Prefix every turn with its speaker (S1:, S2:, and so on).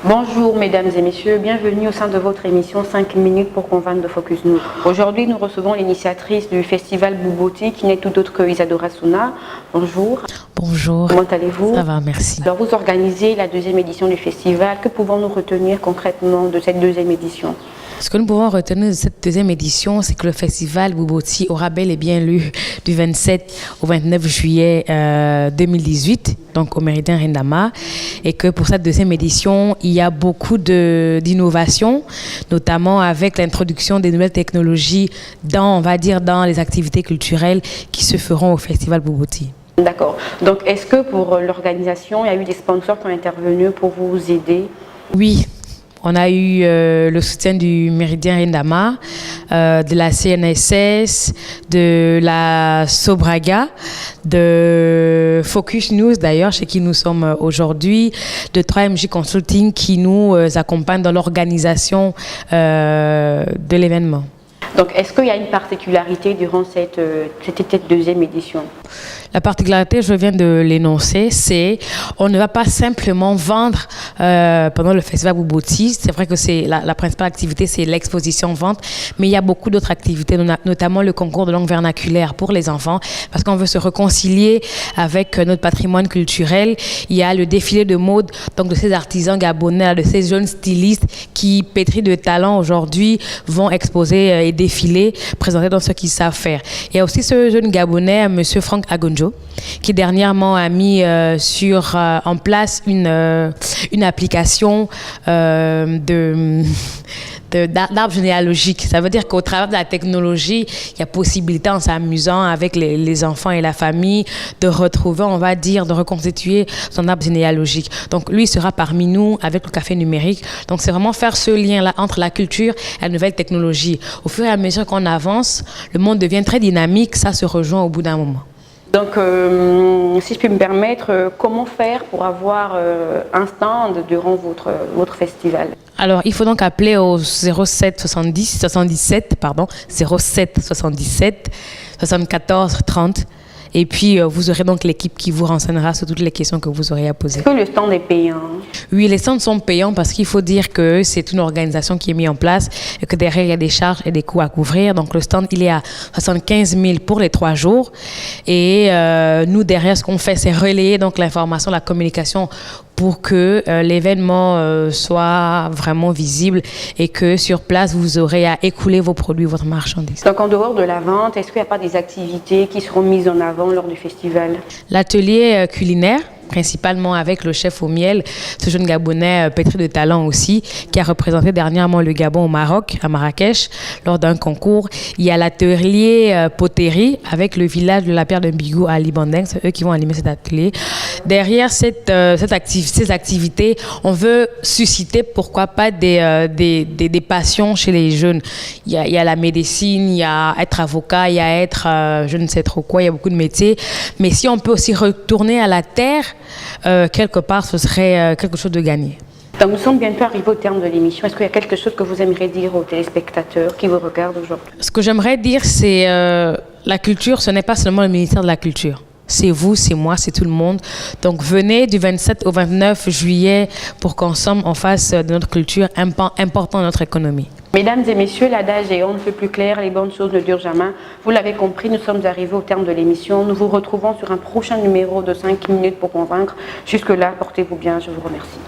S1: Bonjour mesdames et messieurs, bienvenue au sein de votre émission 5 minutes pour convaincre de Focus News. Aujourd'hui, nous recevons l'initiatrice du festival Bouboti qui n'est tout autre que Isadora Souna. Bonjour.
S2: Bonjour.
S1: Comment allez-vous?
S2: Ça va, merci.
S1: Alors vous organisez la deuxième édition du festival. Que pouvons-nous retenir concrètement de cette deuxième édition?
S2: Ce que nous pouvons retenir de cette deuxième édition, c'est que le festival Bouboti aura bel et bien lieu du 27 au 29 juillet 2018, donc au Méridien Rendama, et que pour cette deuxième édition, il y a beaucoup d'innovations, notamment avec l'introduction des nouvelles technologies dans les activités culturelles qui se feront au festival Bouboti.
S1: D'accord. Donc est-ce que pour l'organisation, il y a eu des sponsors qui ont intervenu pour vous aider?
S2: Oui. On a eu le soutien du Méridien Rendama, de la CNSS, de la Sobraga, de Focus News d'ailleurs, chez qui nous sommes aujourd'hui, de 3MJ Consulting qui nous accompagne dans l'organisation de l'événement.
S1: Donc est-ce qu'il y a une particularité durant cette deuxième édition?
S2: La particularité, je viens de l'énoncer, c'est on ne va pas simplement vendre pendant le festival Bouboti. C'est vrai que c'est la principale activité, c'est l'exposition-vente, mais il y a beaucoup d'autres activités, notamment le concours de langue vernaculaire pour les enfants, parce qu'on veut se réconcilier avec notre patrimoine culturel. Il y a le défilé de mode, donc de ces artisans gabonais, de ces jeunes stylistes qui, pétris de talent aujourd'hui, vont exposer et défiler, présenter dans ce qu'ils savent faire. Il y a aussi ce jeune gabonais, monsieur Franck Agonjo, qui dernièrement a mis en place une application d'arbre généalogique. Ça veut dire qu'au travers de la technologie, il y a possibilité, en s'amusant avec les enfants et la famille, de retrouver, on va dire, de reconstituer son arbre généalogique. Donc lui, il sera parmi nous avec le café numérique. Donc c'est vraiment faire ce lien-là entre la culture et la nouvelle technologie. Au fur et à mesure qu'on avance, le monde devient très dynamique, ça se rejoint au bout d'un moment.
S1: Donc, si je peux me permettre, comment faire pour avoir un stand durant votre festival?
S2: Alors, il faut donc appeler au 07 77 74 30. Et puis, vous aurez donc l'équipe qui vous renseignera sur toutes les questions que vous aurez à poser.
S1: Est-ce que le stand est payant?
S2: Oui, les stands sont payants parce qu'il faut dire que c'est une organisation qui est mise en place et que derrière, il y a des charges et des coûts à couvrir. Donc, le stand, il est à 75 000 pour les 3 jours. Et nous, derrière, ce qu'on fait, c'est relayer donc l'information, la communication pour que l'événement soit vraiment visible et que sur place, vous aurez à écouler vos produits, votre marchandise.
S1: Donc, en dehors de la vente, est-ce qu'il n'y a pas des activités qui seront mises en avant lors du festival?
S2: L'atelier culinaire, principalement avec le chef au miel, ce jeune Gabonais pétri de talent aussi, qui a représenté dernièrement le Gabon au Maroc, à Marrakech, lors d'un concours. Il y a l'atelier poterie avec le village de la Pierre de Mbigou à Libandeng, c'est eux qui vont animer cet atelier. Derrière ces activités, on veut susciter, pourquoi pas, des passions chez les jeunes. Il y a la médecine, il y a être avocat, il y a être je ne sais trop quoi, il y a beaucoup de métiers. Mais si on peut aussi retourner à la terre, quelque part, ce serait quelque chose de gagné.
S1: Donc nous sommes bientôt arrivés au terme de l'émission. Est-ce qu'il y a quelque chose que vous aimeriez dire aux téléspectateurs qui vous regardent aujourd'hui?
S2: Ce que j'aimerais dire, c'est la culture, ce n'est pas seulement le ministère de la Culture. C'est vous, c'est moi, c'est tout le monde. Donc venez du 27 au 29 juillet pour qu'ensemble on fasse de notre culture important dans notre économie.
S1: Mesdames et messieurs, l'adage est on ne peut plus clair, les bonnes choses ne durent jamais. Vous l'avez compris, nous sommes arrivés au terme de l'émission. Nous vous retrouvons sur un prochain numéro de 5 minutes pour convaincre. Jusque-là, portez-vous bien, je vous remercie.